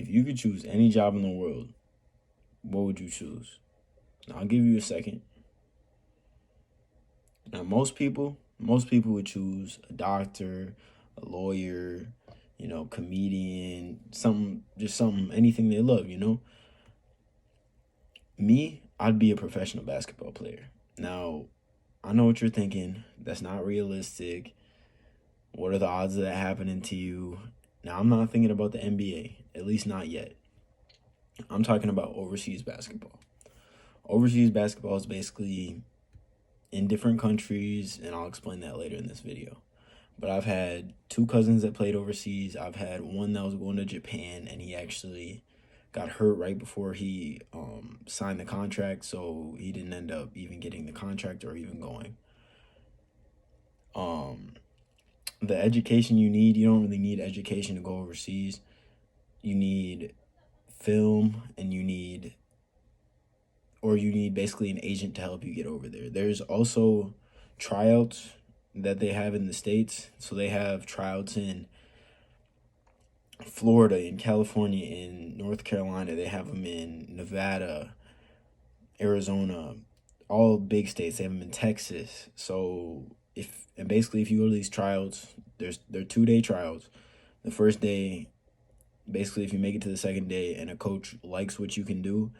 If you could choose any job in the world, what would you choose? Now, I'll give you a second. Now, most people would choose a doctor, a lawyer, comedian, something, anything they love. Me, I'd be a professional basketball player. Now, I know what you're thinking. That's not realistic. What are the odds of that happening to you? Now, I'm not thinking about the NBA, at least not yet. I'm talking about overseas basketball. Overseas basketball is basically in different countries, and I'll explain that later in this video. But I've had two cousins that played overseas. I've had one that was going to Japan, and he actually got hurt right before he signed the contract, so he didn't end up even getting the contract or even going. The education you don't really need education to go overseas. You need film, and you need basically an agent to help you get over there. There's also tryouts that they have in the States. So they have tryouts in Florida, in California, in North Carolina. They have them in Nevada, Arizona, all big states. They have them in Texas. So basically if you go to these tryouts, they're 2-day tryouts. The first day, basically if you make it to the second day and a coach likes what you can do,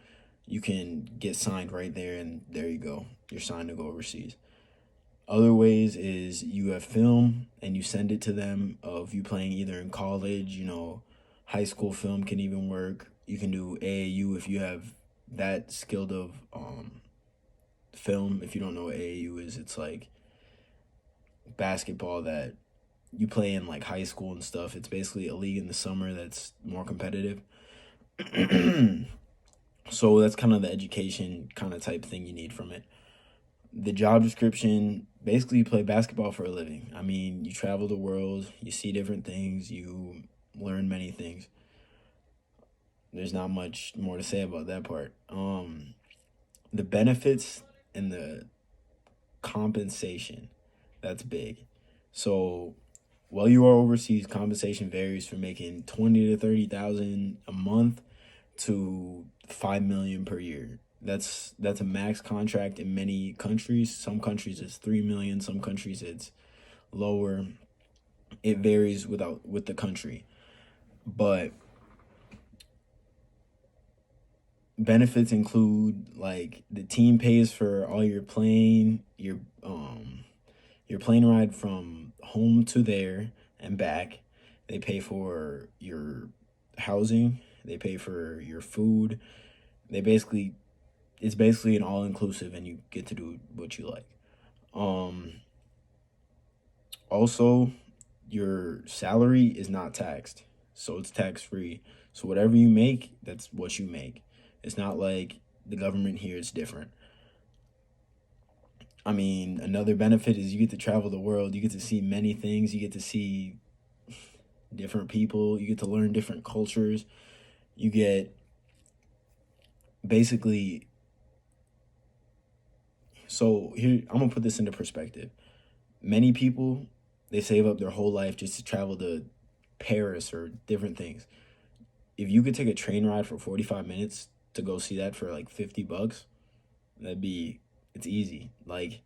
you can get signed right there, and there you go. You're signed to go overseas. Other ways is you have film and you send it to them of you playing either in college, high school film can even work. You can do AAU if you have that skilled of film. If you don't know what AAU is, it's like basketball that you play in like high school and stuff. It's basically a league in the summer that's more competitive. So that's kind of the education kind of type thing you need from it. The job description, basically you play basketball for a living. I mean, you travel the world, you see different things, you learn many things. There's not much more to say about that part. The benefits and the compensation, that's big. So while you are overseas, compensation varies from making 20 to 30,000 a month to 5 million per year. That's a max contract in many countries. Some countries it's 3 million, some countries it's lower. It varies with the country. But benefits include like the team pays for all your plane ride from home to there and back. They pay for your housing, they pay for your food. It's basically an all-inclusive, and you get to do what you like. Also, your salary is not taxed, so it's tax-free. So whatever you make, that's what you make. It's not like the government here is different. I mean, another benefit is you get to travel the world. You get to see many things. You get to see different people. You get to learn different cultures. You get basically. So here, I'm going to put this into perspective. Many people, they save up their whole life just to travel to Paris or different things. If you could take a train ride for 45 minutes to go see that for like $50, it's easy. Like,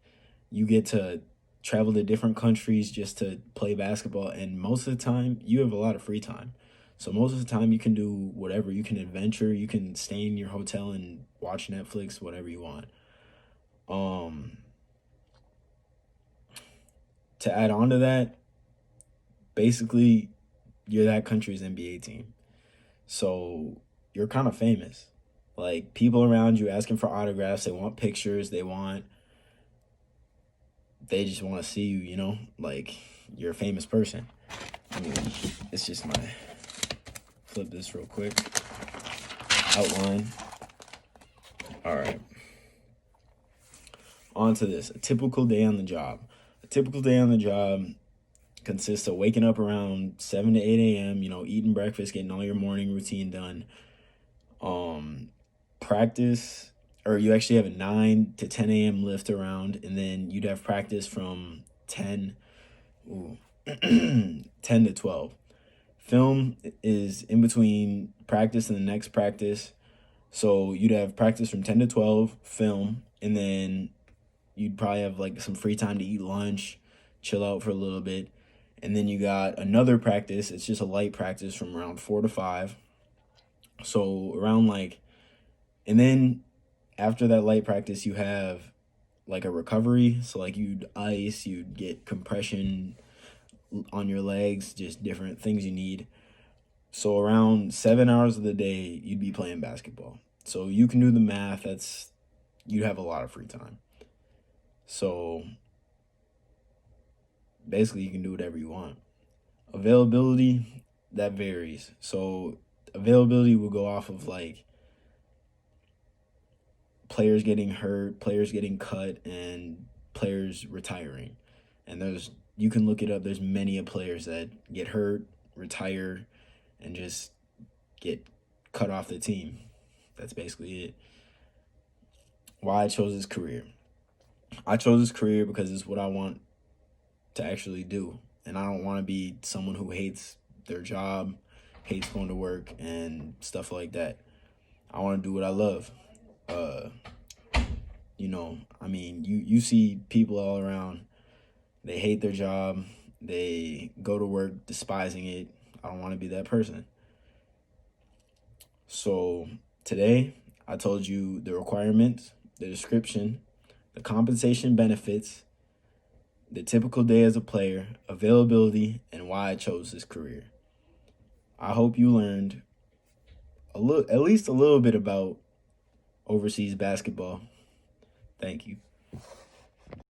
you get to travel to different countries just to play basketball, and most of the time you have a lot of free time. So most of the time you can do whatever. You can adventure, you can stay in your hotel and watch Netflix, whatever you want. To add on to that, basically you're that country's NBA team. So you're kind of famous. Like, people around you asking for autographs, they want pictures, they just want to see you, like you're a famous person. I mean, it's just flip this real quick. Outline. All right. On to this. A typical day on the job. A typical day on the job consists of waking up around 7 to 8 a.m., eating breakfast, getting all your morning routine done. Practice, or you actually have a 9 to 10 a.m. lift around, and then you'd have practice from 10 to 12. Film is in between practice and the next practice. So you'd have practice from 10 to 12, film, and then you'd probably have like some free time to eat lunch, chill out for a little bit. And then you got another practice. It's just a light practice from around 4 to 5. So around like, and then after that light practice, you have like a recovery. So like you'd ice, you'd get compression on your legs, just different things you need. So around 7 hours of the day, you'd be playing basketball. So you can do the math. You'd have a lot of free time. So basically, you can do whatever you want. Availability, that varies. So availability will go off of like players getting hurt, players getting cut, and players retiring. And you can look it up. There's many of players that get hurt, retire, and just get cut off the team. That's basically it. Why I chose this career. I chose this career because it's what I want to actually do. And I don't want to be someone who hates their job, hates going to work, and stuff like that. I want to do what I love. Uh, you see people all around. They hate their job. They go to work despising it. I don't want to be that person. So today, I told you the requirements, the description, the compensation benefits, the typical day as a player, availability, and why I chose this career. I hope you learned at least a little bit about overseas basketball. Thank you.